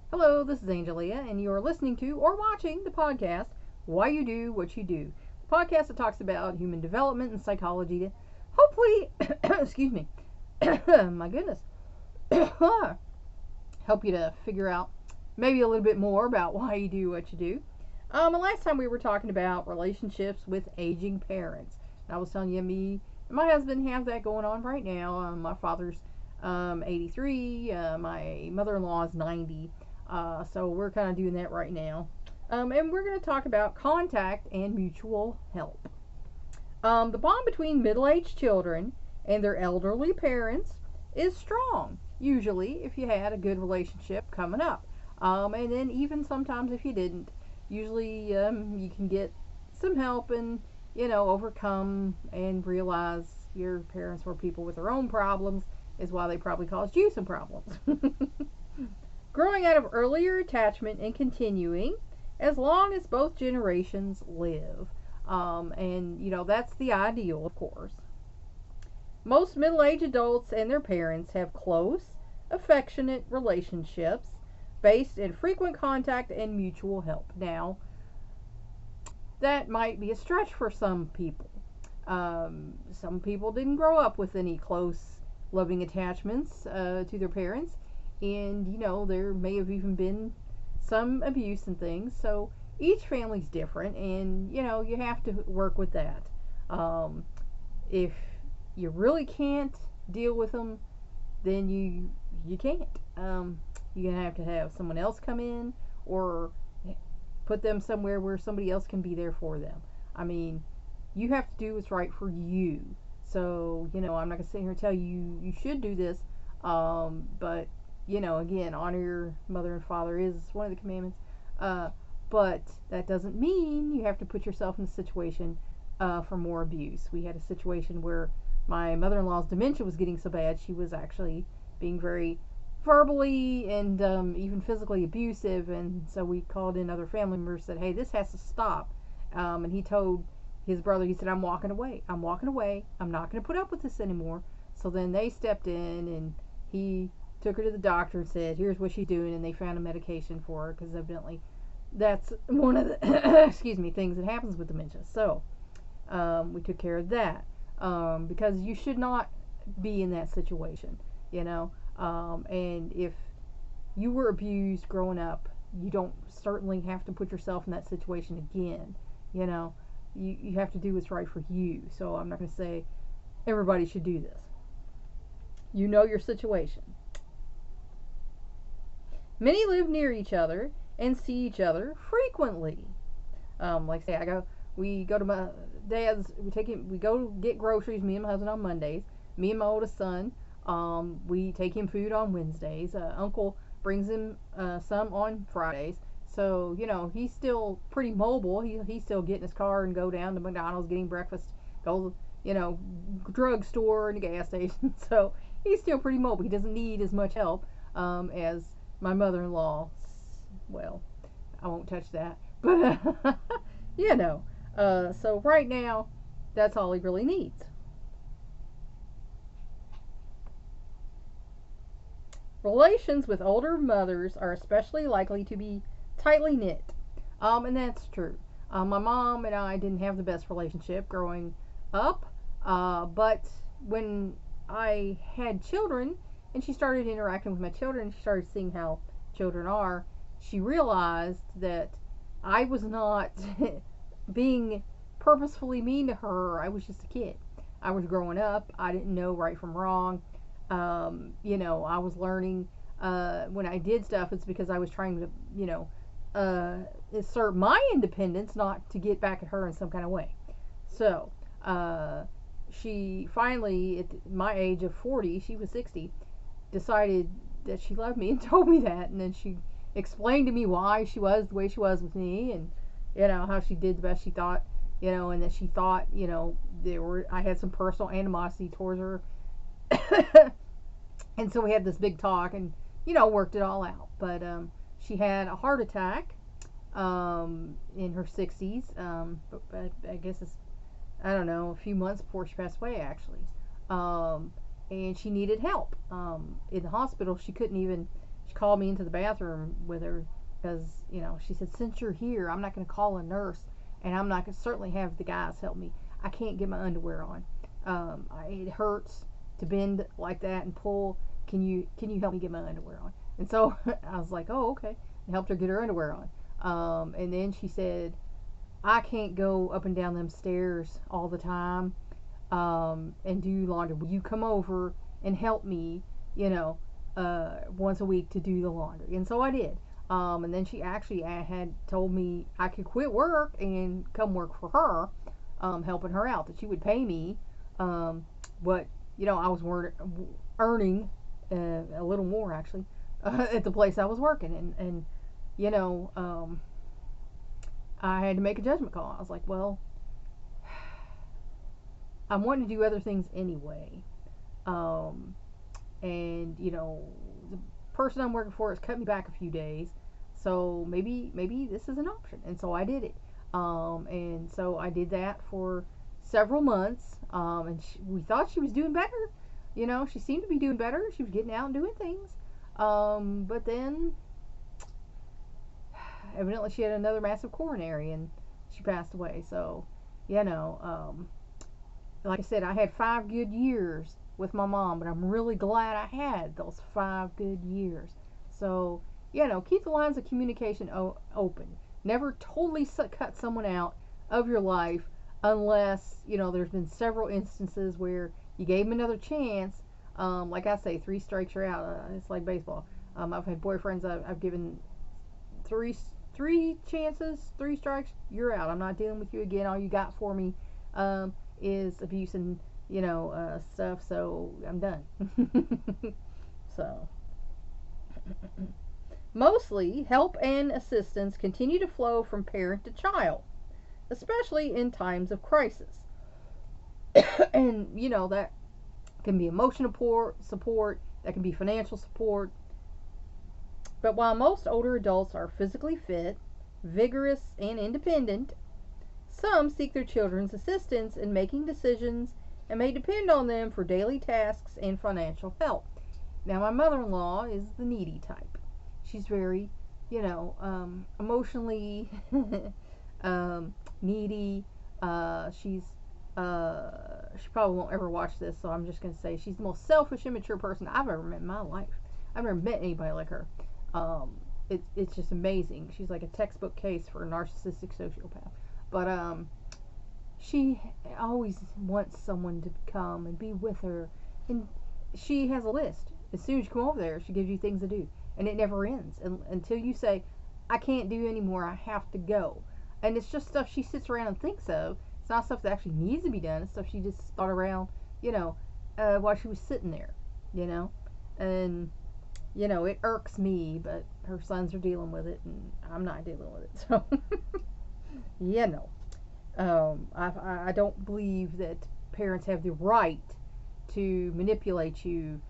Hello, this is Angelia, and you're listening to or watching the podcast Why You Do What You Do. The podcast that talks about human development and psychology to hopefully, excuse me, my goodness, help you to figure out maybe a little bit more about why you do what you do. And last time we were talking about relationships with aging parents. And I was telling you, me and my husband have that going on right now. My father's 83, my mother-in-law is 90. So we're kind of doing that right now. And we're going to talk about contact and mutual help. The bond between middle-aged children and their elderly parents is strong, usually, if you had a good relationship coming up. And then even sometimes if you didn't, usually you can get some help and, overcome and realize your parents were people with their own problems is why they probably caused you some problems. Growing out of earlier attachment and continuing as long as both generations live. And that's the ideal, of course. Most middle-aged adults and their parents have close, affectionate relationships based in frequent contact and mutual help. Now, that might be a stretch for some people. Some people didn't grow up with any close, loving attachments to their parents, and there may have even been some abuse and things. So each family's different, and you have to work with that. If you really can't deal with them, then you can't. You're gonna have to have someone else come in or put them somewhere where somebody else can be there for them. I mean, you have to do what's right for you. So I'm not gonna sit here and tell you you should do this. But again, honor your mother and father is one of the commandments. But that doesn't mean you have to put yourself in a situation for more abuse. We had a situation where my mother-in-law's dementia was getting so bad, she was actually being very verbally and even physically abusive, and so we called in other family members, said, hey, this has to stop. And he told his brother, he said, I'm walking away, I'm not going to put up with this anymore. So then they stepped in, and he took her to the doctor and said, here's what she's doing, and they found a medication for her, because evidently that's one of the excuse me, things that happens with dementia. So we took care of that, because you should not be in that situation. And if you were abused growing up, you don't certainly have to put yourself in that situation again. You have to do what's right for you. So I'm not going to say everybody should do this. You know your situation. Many live near each other and see each other frequently. Like say, we go to my dad's. We go get groceries. Me and my husband on Mondays. Me and my oldest son. We take him food on Wednesdays. Uncle brings him some on Fridays. So he's still pretty mobile. He's still get in his car and go down to McDonald's, getting breakfast, go drugstore and a gas station. So he's still pretty mobile. He doesn't need as much help as my mother-in-law. Well, I won't touch that, but so right now, that's all he really needs. Relations with older mothers are especially likely to be tightly knit, and that's true. My mom and I didn't have the best relationship growing up, but when I had children and she started interacting with my children, she started seeing how children are, she realized that I was not being purposefully mean to her. I was just a kid. I was growing up. I didn't know right from wrong. I was learning. When I did stuff, it's because I was trying to, assert my independence, not to get back at her in some kind of way. So, she finally, at my age of 40, she was 60, decided that she loved me and told me that. And then she explained to me why she was the way she was with me, and, how she did the best she thought, and that she thought, I had some personal animosity towards her. And so we had this big talk and worked it all out. But she had a heart attack in her 60s, but I guess it's a few months before she passed away, actually. And she needed help in the hospital. She couldn't even she called me into the bathroom with her because, she said, since you're here, I'm not going to call a nurse, and I'm not going to certainly have the guys help me. I can't get my underwear on. It hurts to bend like that and pull. Can you help me get my underwear on? And so I was like, oh, okay. And helped her get her underwear on. And then she said, I can't go up and down them stairs all the time and do laundry. Will you come over and help me, once a week to do the laundry? And so I did. And then she actually had told me I could quit work and come work for her, helping her out, that she would pay me what, I was earning a little more, actually, at the place I was working. And I had to make a judgment call. I was like, well, I'm wanting to do other things anyway. And, the person I'm working for has cut me back a few days. So maybe this is an option. And so I did it. And so I did that for several months. And we thought she was doing better. She seemed to be doing better. She was getting out and doing things. But then evidently she had another massive coronary and she passed away. So, like I said, I had 5 good years with my mom, but I'm really glad I had those 5 good years. So, keep the lines of communication open. Never totally cut someone out of your life unless, there's been several instances where you gave them another chance. Like I say, 3 strikes you're out. It's like baseball. I've had boyfriends I've given three chances, 3 strikes, you're out. I'm not dealing with you again. All you got for me is abuse and stuff. So I'm done. So mostly help and assistance continue to flow from parent to child, especially in times of crisis. And that can be emotional support, that can be financial support. But while most older adults are physically fit, vigorous, and independent, some seek their children's assistance in making decisions and may depend on them for daily tasks and financial help. Now, my mother-in-law is the needy type. She's very, emotionally needy. She probably won't ever watch this, so I'm just going to say she's the most selfish, immature person I've ever met in my life. I've never met anybody like her. It's just amazing. She's like a textbook case for a narcissistic sociopath. But she always wants someone to come and be with her, and she has a list. As soon as you come over there, she gives you things to do, and it never ends until you say, I can't do anymore, I have to go. And it's just stuff she sits around and thinks of. It's not stuff that actually needs to be done. It's stuff she just thought around, while she was sitting there, and it irks me, but her sons are dealing with it, and I'm not dealing with it. So, I don't believe that parents have the right to manipulate you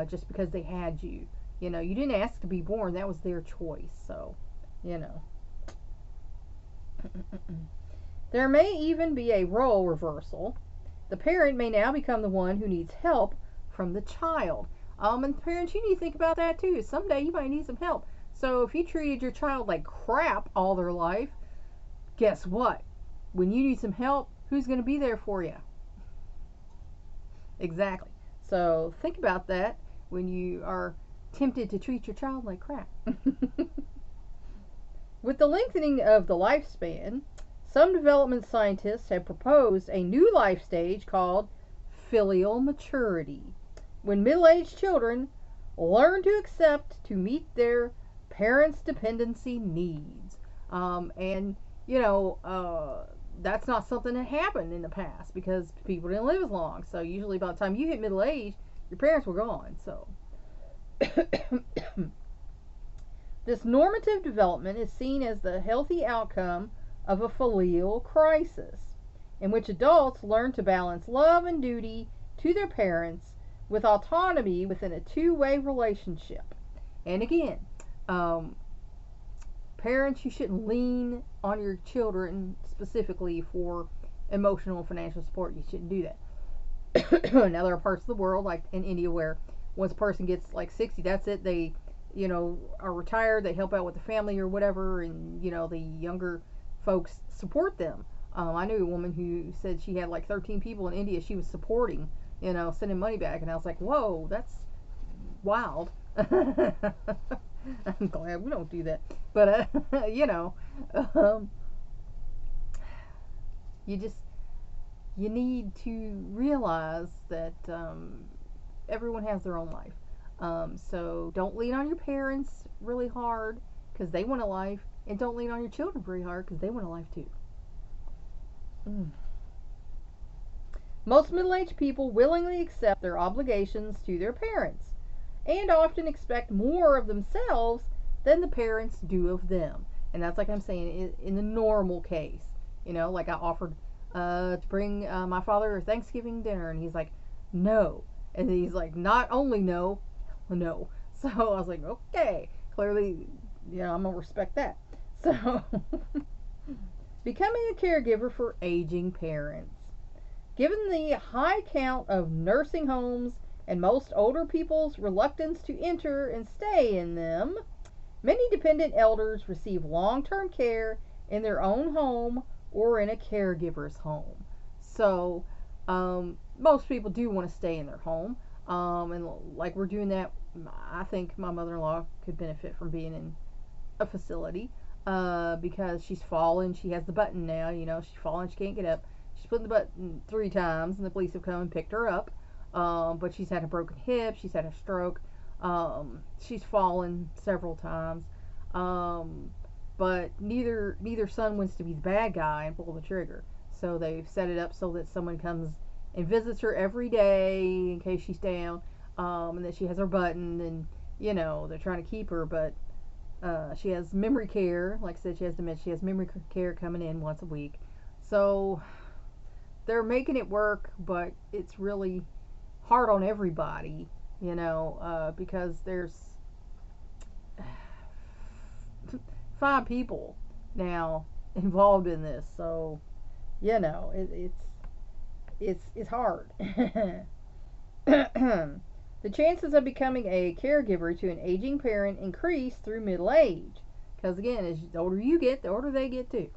just because they had you. You didn't ask to be born. That was their choice. So, There may even be a role reversal. The parent may now become the one who needs help from the child. And parents, you need to think about that too. Someday you might need some help. So if you treated your child like crap all their life, guess what? When you need some help, who's going to be there for you? Exactly. So think about that when you are tempted to treat your child like crap. With the lengthening of the lifespan, some development scientists have proposed a new life stage called filial maturity, when middle-aged children learn to accept to meet their parents' dependency needs. That's not something that happened in the past because people didn't live as long. So usually by the time you hit middle age, your parents were gone. So this normative development is seen as the healthy outcome of a filial crisis, in which adults learn to balance love and duty to their parents with autonomy within a two-way relationship. And again, parents, you shouldn't lean on your children specifically for emotional and financial support. You shouldn't do that. Now, there are parts of the world, like in India, where once a person gets like 60, that's it. They are retired, they help out with the family or whatever, and the younger folks support them. I knew a woman who said she had like 13 people in India she was supporting, sending money back, and I was like, whoa, that's wild. I'm glad we don't do that, but um, you need to realize that everyone has their own life. So don't lean on your parents really hard because they want a life, and don't lean on your children very hard because they want a life too. Most middle-aged people willingly accept their obligations to their parents and often expect more of themselves than the parents do of them. And that's like I'm saying in the normal case. Like I offered to bring my father a Thanksgiving dinner, and he's like, no. And he's like, not only no, no. So I was like, okay, clearly, I'm going to respect that. So, becoming a caregiver for aging parents. Given the high count of nursing homes and most older people's reluctance to enter and stay in them, many dependent elders receive long-term care in their own home or in a caregiver's home. So, most people do want to stay in their home. And like we're doing that, I think my mother-in-law could benefit from being in a facility because she's fallen. She has the button now. She's fallen. She can't get up. She's put the button 3 times, and the police have come and picked her up. But she's had a broken hip. She's had a stroke. She's fallen several times. But neither son wants to be the bad guy and pull the trigger. So they've set it up so that someone comes and visits her every day in case she's down, and that she has her button, and they're trying to keep her, but she has memory care. Like I said, she has dementia. She has memory care coming in once a week. So they're making it work, but it's really hard on everybody, because there's 5 people now involved in this. So it's hard. The chances of becoming a caregiver to an aging parent increase through middle age. Because again, as the older you get, the older they get too.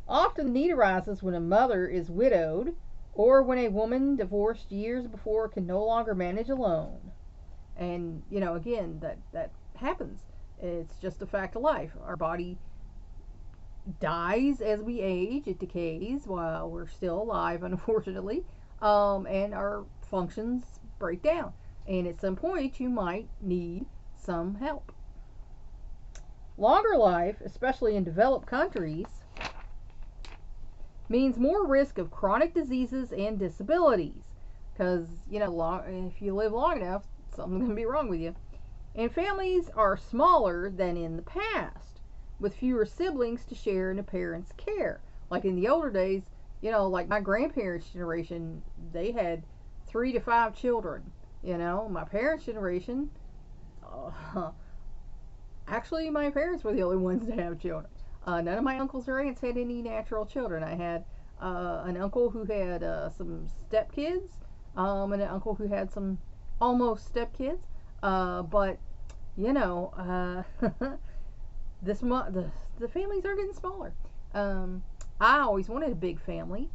Often the need arises when a mother is widowed or when a woman divorced years before can no longer manage alone. And, again, that happens. It's just a fact of life. Our body dies as we age. It decays while we're still alive, unfortunately. And our functions break down. And at some point, you might need some help. Longer life, especially in developed countries, means more risk of chronic diseases and disabilities. Because, if you live long enough, something's going to be wrong with you. And families are smaller than in the past, with fewer siblings to share in a parent's care. Like in the older days, like my grandparents' generation, they had 3 to 5 children. My parents' generation, actually my parents were the only ones to have children. None of my uncles or aunts had any natural children. I had an uncle who had some stepkids, and an uncle who had some almost stepkids. But the families are getting smaller. I always wanted a big family.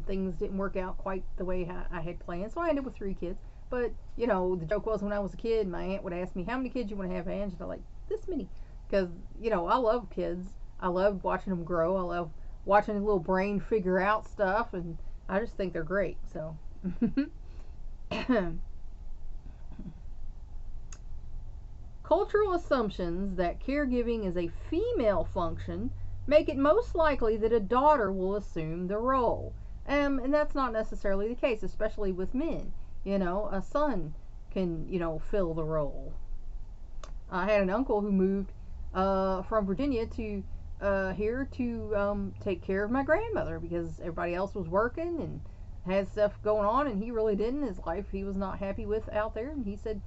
Things didn't work out quite the way I had planned, so I ended up with 3 kids. But the joke was when I was a kid, my aunt would ask me, "How many kids you want to have, Ange?" And I'm like, "This many," because I love kids. I love watching them grow. I love watching the little brain figure out stuff, and I just think they're great. So. Cultural assumptions that caregiving is a female function make it most likely that a daughter will assume the role. And that's not necessarily the case, especially with men. A son can, fill the role. I had an uncle who moved from Virginia to here to take care of my grandmother because everybody else was working and had stuff going on, and he really didn't. His life he was not happy with out there, and he said,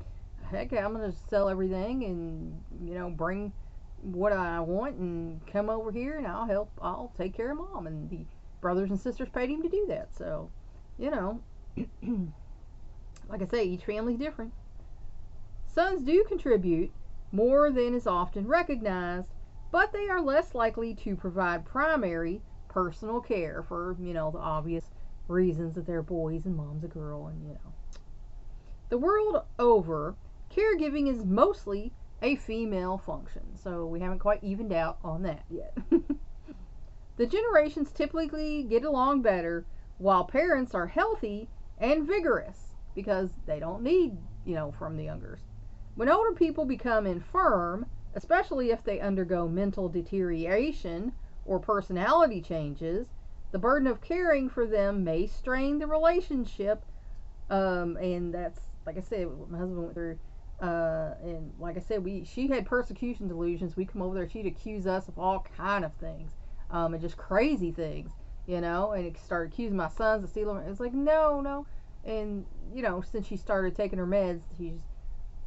heck, I'm going to sell everything and, bring what I want and come over here and I'll take care of Mom. And the brothers and sisters paid him to do that. So, like I say, each family's different. Sons do contribute more than is often recognized, but they are less likely to provide primary personal care for, the obvious reasons that they're boys and mom's a girl, and. The world over, caregiving is mostly a female function, so we haven't quite evened out on that yet. The generations typically get along better while parents are healthy and vigorous because they don't need, from the youngers. When older people become infirm, especially if they undergo mental deterioration or personality changes, the burden of caring for them may strain the relationship, and that's, like I said, what my husband went through. And like I said, she had persecution delusions. We'd come over there, she'd accuse us of all kind of things, and just crazy things, and it started accusing my sons of stealing. It's like, no. And, since she started taking her meds, she's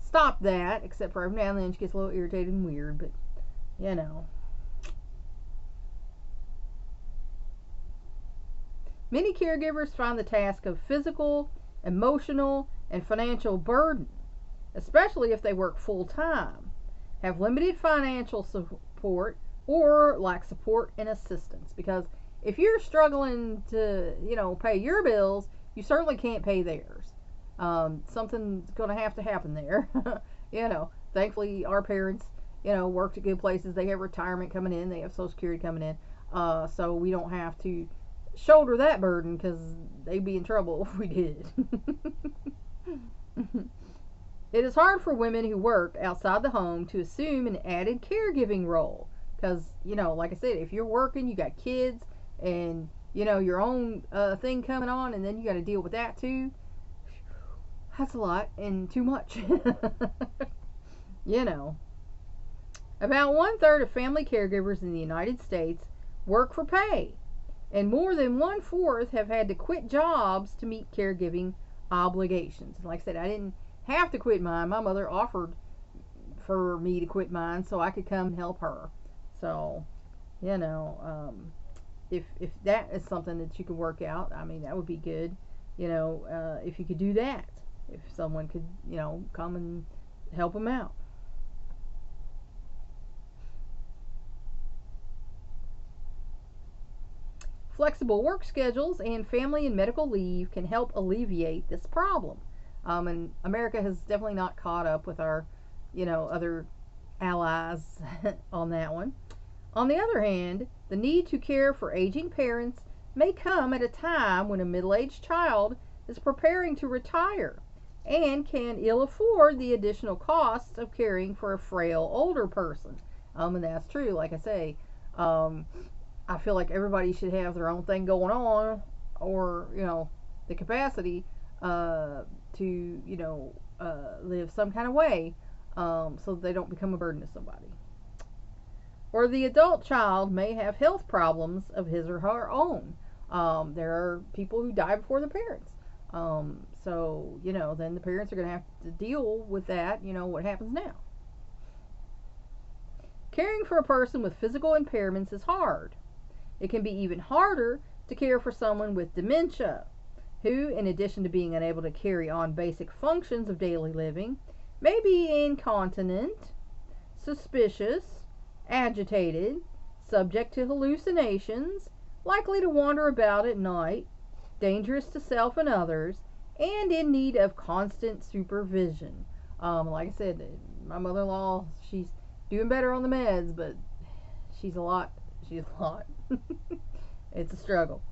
stopped that, except for every now and then she gets a little irritated and weird, but, Many caregivers find the task of physical, emotional, and financial burden, especially if they work full-time, have limited financial support, or lack support and assistance. Because if you're struggling to, pay your bills, you certainly can't pay theirs. Something's going to happen there. Thankfully our parents, worked at good places. They have retirement coming in. They have Social Security coming in. So we don't have to shoulder that burden because they'd be in trouble if we did. It is hard for women who work outside the home to assume an added caregiving role because, like I said, if you're working, you got kids and, your own thing coming on, and then you got to deal with that too. That's a lot and too much. About 1/3 of family caregivers in the United States work for pay, and more than 1/4 have had to quit jobs to meet caregiving obligations. Like I said, I didn't have to quit mine. My mother offered for me to quit mine so I could come and help her. So, if that is something that you could work out, that would be good. If you could do that, if someone could, come and help them out. Flexible work schedules and family and medical leave can help alleviate this problem. And America has definitely not caught up with our, other allies on that one. On the other hand, the need to care for aging parents may come at a time when a middle-aged child is preparing to retire and can ill afford the additional costs of caring for a frail older person. And that's true. Like I say, I feel like everybody should have their own thing going on, or the capacity to live some kind of way, so that they don't become a burden to somebody. Or the adult child may have health problems of his or her own. There are people who die before their parents. So, then the parents are going to have to deal with that, what happens now. Caring for a person with physical impairments is hard. It can be even harder to care for someone with dementia, who, in addition to being unable to carry on basic functions of daily living, may be incontinent, suspicious, agitated, subject to hallucinations, likely to wander about at night, dangerous to self and others, and in need of constant supervision. Like I said, my mother-in-law, she's doing better on the meds, but she's a lot. It's a struggle.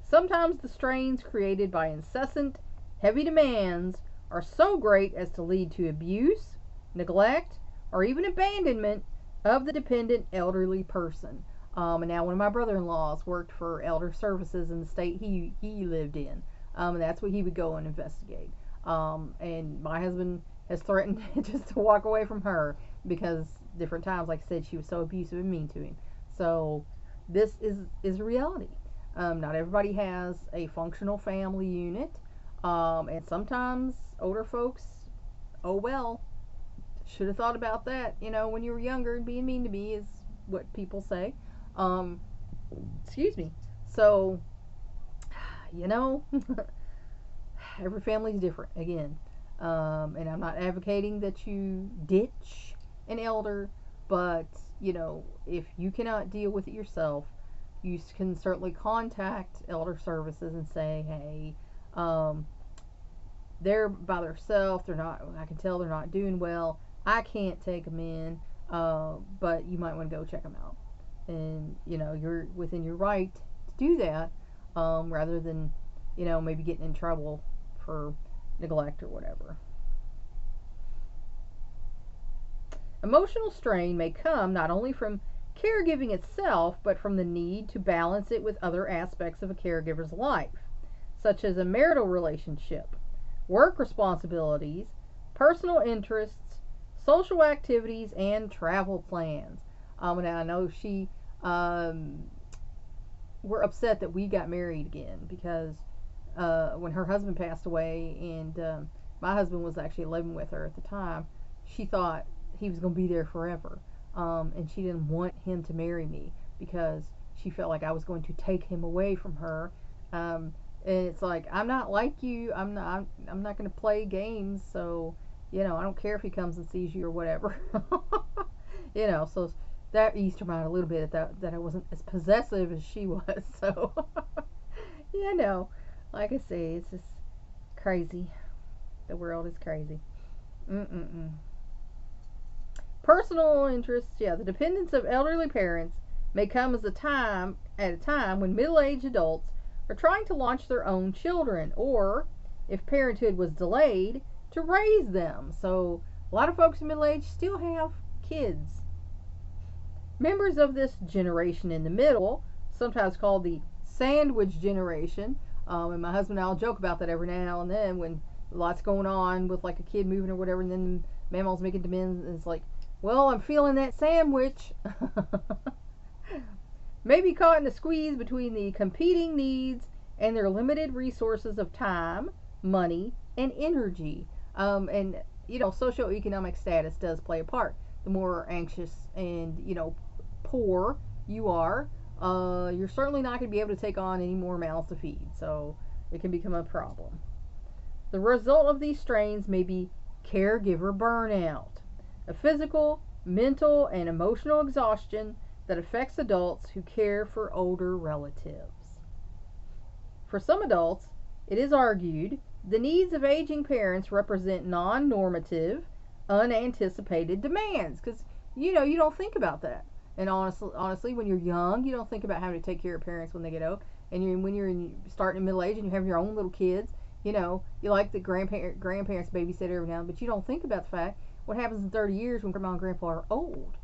Sometimes the strains created by incessant, heavy demands are so great as to lead to abuse, neglect, or even abandonment of the dependent elderly person. And now one of my brother-in-laws worked for elder services in the state he lived in. And that's what he would go and investigate. And my husband has threatened just to walk away from her because different times, like I said, she was so abusive and mean to him. So this is a reality. Not everybody has a functional family unit. And sometimes older folks, oh well, should have thought about that, when you were younger and being mean to me is what people say. Excuse me. So, every family's different again. And I'm not advocating that you ditch an elder, but if you cannot deal with it yourself, you can certainly contact elder services and say, hey, they're by themselves. They're not. I can tell they're not doing well. I can't take them in, but you might want to go check them out. And you're within your right to do that, rather than maybe getting in trouble for neglect or whatever. Emotional strain may come not only from caregiving itself, but from the need to balance it with other aspects of a caregiver's life, such as a marital relationship, work responsibilities, personal interests, social activities, and travel plans. And I know we're upset that we got married again because when her husband passed away, and my husband was actually living with her at the time, she thought he was going to be there forever. And she didn't want him to marry me because she felt like I was going to take him away from her. And it's like, I'm not like you. I'm not going to play games. So, I don't care if he comes and sees you or whatever. So that eased her mind a little bit that I wasn't as possessive as she was. So, like I say, it's just crazy. The world is crazy. Personal interests, the dependence of elderly parents may come at a time when middle-aged adults are trying to launch their own children, or if parenthood was delayed, to raise them. So a lot of folks in middle age still have kids. Members of this generation in the middle, sometimes called the sandwich generation, and my husband and I will joke about that every now and then when lots going on with like a kid moving or whatever, and then Mammal's making demands, and it's like, well, I'm feeling that sandwich. May be caught in a squeeze between the competing needs and their limited resources of time, money, and energy. And socioeconomic status does play a part. The more anxious and poor you are, you're certainly not going to be able to take on any more mouths to feed. So it can become a problem. The result of these strains may be caregiver burnout, a physical, mental, and emotional exhaustion that affects adults who care for older relatives. For some adults, it is argued the needs of aging parents represent non-normative, unanticipated demands, because you don't think about that. And honestly, when you're young, you don't think about having to take care of parents when they get old. And when you're starting in middle age and you have your own little kids, you like the grandparents babysit every now and then, but you don't think about the fact what happens in 30 years when grandma and grandpa are old.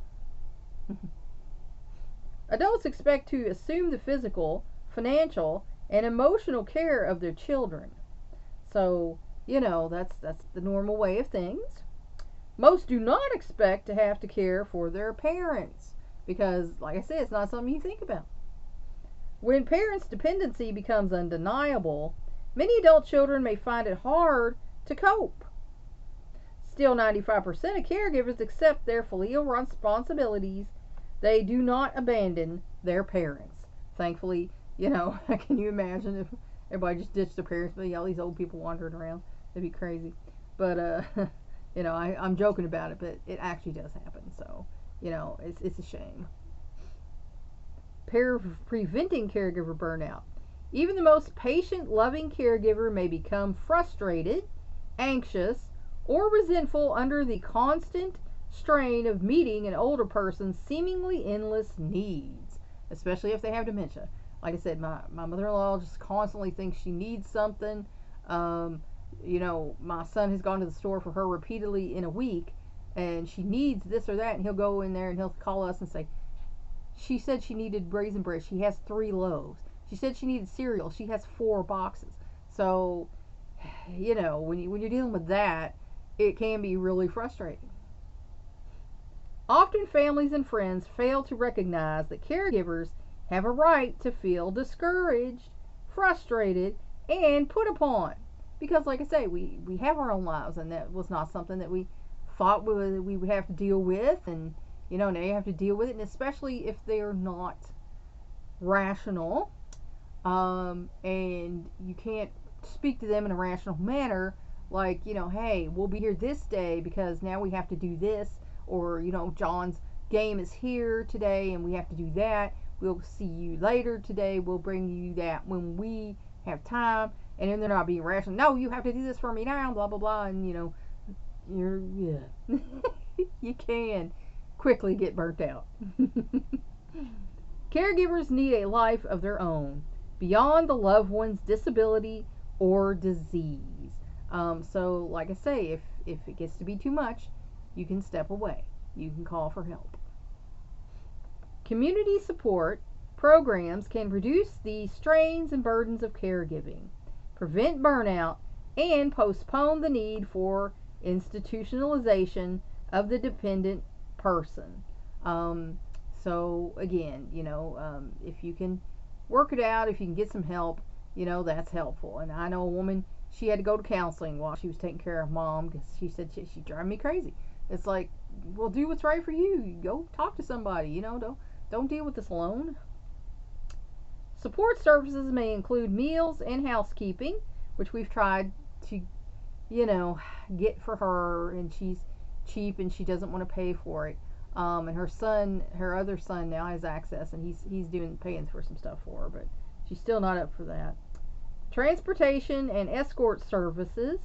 Adults expect to assume the physical, financial, and emotional care of their children. So, that's the normal way of things. Most do not expect to have to care for their parents because, like I said, it's not something you think about. When parents' dependency becomes undeniable, many adult children may find it hard to cope. Still, 95% of caregivers accept their filial responsibilities. They do not abandon their parents. Thankfully, can you imagine if everybody just ditched their parents, but all these old people wandering around? That'd be crazy. But, I'm joking about it, but it actually does happen. So, it's a shame. Preventing caregiver burnout. Even the most patient, loving caregiver may become frustrated, anxious, or resentful under the constant strain of meeting an older person's seemingly endless needs, especially if they have dementia. Like I said, my mother-in-law just constantly thinks she needs something. My son has gone to the store for her repeatedly in a week, and she needs this or that, and he'll go in there and he'll call us and say, she said she needed raisin bread. She has 3 loaves. She said she needed cereal. She has 4 boxes. So, when you're dealing with that, it can be really frustrating. Often families and friends fail to recognize that caregivers have a right to feel discouraged, frustrated, and put upon. Because, like I say, we have our own lives, and that was not something that we thought we would have to deal with. And, now you have to deal with it, and especially if they're not rational, and you can't speak to them in a rational manner, like, hey, we'll be here this day because now we have to do this, or, John's game is here today and we have to do that. We'll see you later today. We'll bring you that when we have time. And then they're not being rational. No, you have to do this for me now, blah, blah, blah. And, yeah. You can quickly get burnt out. Caregivers need a life of their own, beyond the loved one's disability or disease. So, like I say, if it gets to be too much, you can step away. You can call for help. Community support programs can reduce the strains and burdens of caregiving, prevent burnout, and postpone the need for institutionalization of the dependent person. So again, if you can work it out, if you can get some help, that's helpful. And I know a woman, she had to go to counseling while she was taking care of mom because she said she'd drive me crazy. It's like, well, do what's right for you. Go talk to somebody. Don't deal with this alone. Support services may include meals and housekeeping, which we've tried to, get for her, and she's cheap and she doesn't want to pay for it. And her other son now has access, and he's paying for some stuff for her, but she's still not up for that. Transportation and escort services.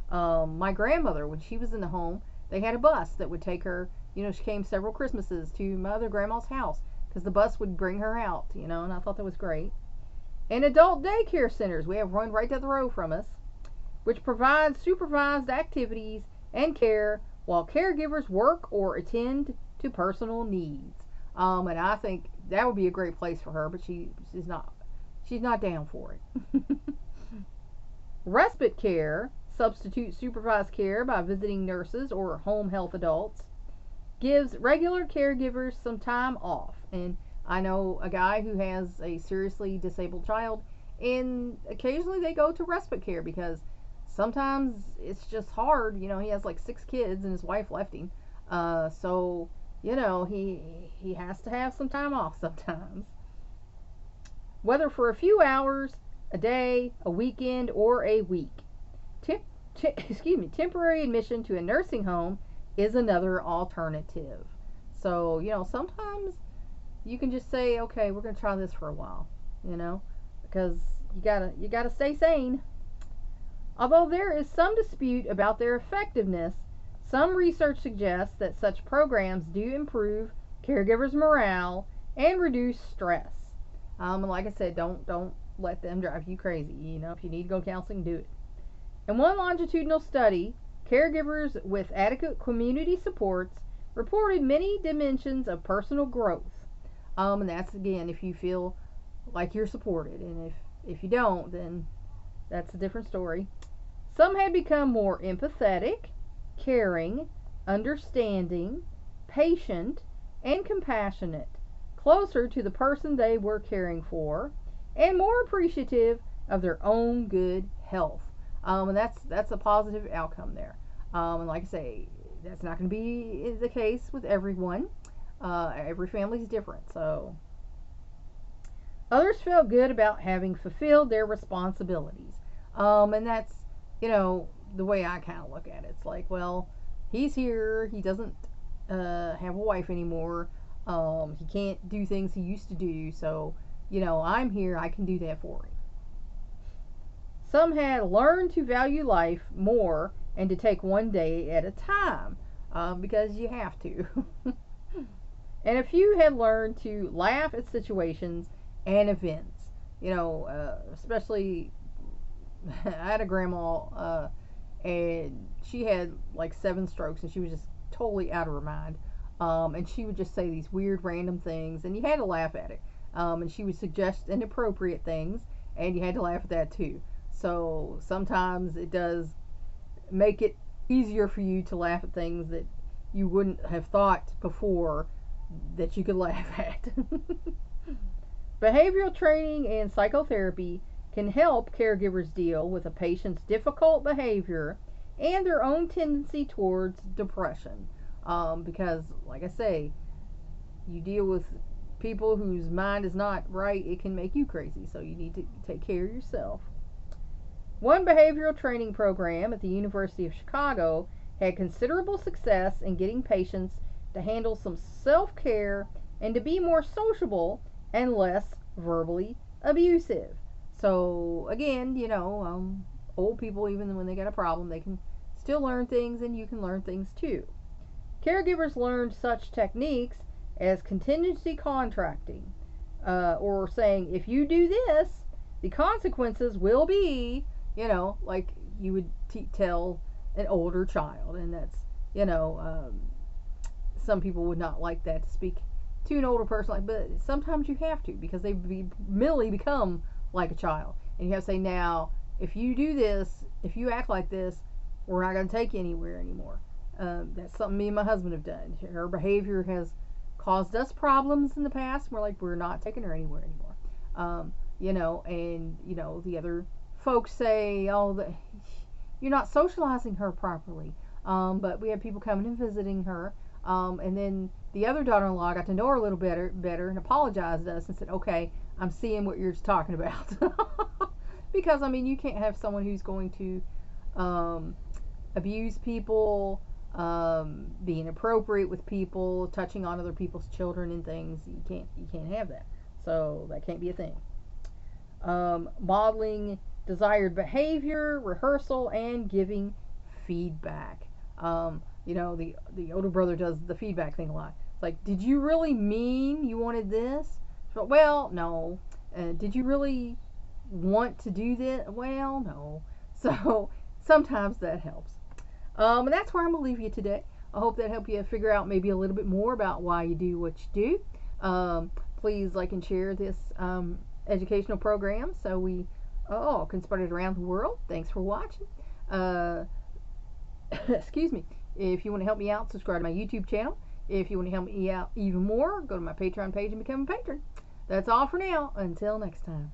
My grandmother, when she was in the home, they had a bus that would take her. She came several Christmases to my other grandma's house because the bus would bring her out. And I thought that was great. And adult daycare centers, we have one right down the road from us, which provides supervised activities and care while caregivers work or attend to personal needs. And I think that would be a great place for her, but she's not down for it. Respite care, substitute supervised care by visiting nurses or home health adults, gives regular caregivers some time off. And I know a guy who has a seriously disabled child, and occasionally they go to respite care because sometimes it's just hard. He has like 6 kids and his wife left him. So, he has to have some time off sometimes. Whether for a few hours, a day, a weekend, or a week. Temporary admission to a nursing home is another alternative. So, sometimes you can just say, okay, we're going to try this for a while, because you gotta stay sane. Although there is some dispute about their effectiveness, some research suggests that such programs do improve caregivers' morale and reduce stress. And like I said, don't let them drive you crazy. If you need to go to counseling, do it. In one longitudinal study, caregivers with adequate community supports reported many dimensions of personal growth. And that's, again, if you feel like you're supported. And if you don't, then that's a different story. Some had become more empathetic, caring, understanding, patient, and compassionate, closer to the person they were caring for, and more appreciative of their own good health. And that's a positive outcome there. And like I say, that's not going to be the case with everyone. Every family is different. So others felt good about having fulfilled their responsibilities. And that's, the way I kind of look at it. It's like, well, he's here. He doesn't have a wife anymore. He can't do things he used to do. So, I'm here. I can do that for him. Some had learned to value life more and to take one day at a time, because you have to. And a few had learned to laugh at situations and events. Especially, I had a grandma, and she had like 7 strokes, and she was just totally out of her mind. And she would just say these weird random things, and you had to laugh at it. And she would suggest inappropriate things, and you had to laugh at that too. So sometimes it does make it easier for you to laugh at things that you wouldn't have thought before that you could laugh at. Behavioral training and psychotherapy can help caregivers deal with a patient's difficult behavior and their own tendency towards depression. Because, like I say, you deal with people whose mind is not right, it can make you crazy. So you need to take care of yourself. One behavioral training program at the University of Chicago had considerable success in getting patients to handle some self-care and to be more sociable and less verbally abusive. So again, old people, even when they got a problem, they can still learn things, and you can learn things too. Caregivers learned such techniques as contingency contracting, or saying, if you do this, the consequences will be, like you would tell an older child. And that's, some people would not like that, to speak to an older person, but sometimes you have to, because they mentally become like a child. And you have to say, now, if you do this, if you act like this, we're not going to take you anywhere anymore. That's something me and my husband have done. Her behavior has caused us problems in the past. We're not taking her anywhere anymore. The other folks say, oh, you're not socializing her properly. But we have people coming and visiting her. And then the other daughter-in-law got to know her a little better and apologized to us and said, okay, I'm seeing what you're talking about. Because, you can't have someone who's going to abuse people, be inappropriate with people, touching on other people's children and things. You can't have that. So that can't be a thing. Modeling desired behavior, rehearsal, and giving feedback. The older brother does the feedback thing a lot. It's like, did you really mean you wanted this? Well, no. Did you really want to do this? Well, no. So sometimes that helps. And that's where I'm going to leave you today. I hope that helped you figure out maybe a little bit more about why you do what you do. Please like and share this educational program so we can spread it around the world. Thanks for watching. Excuse me. If you want to help me out, subscribe to my YouTube channel. If you want to help me out even more, go to my Patreon page and become a patron. That's all for now. Until next time.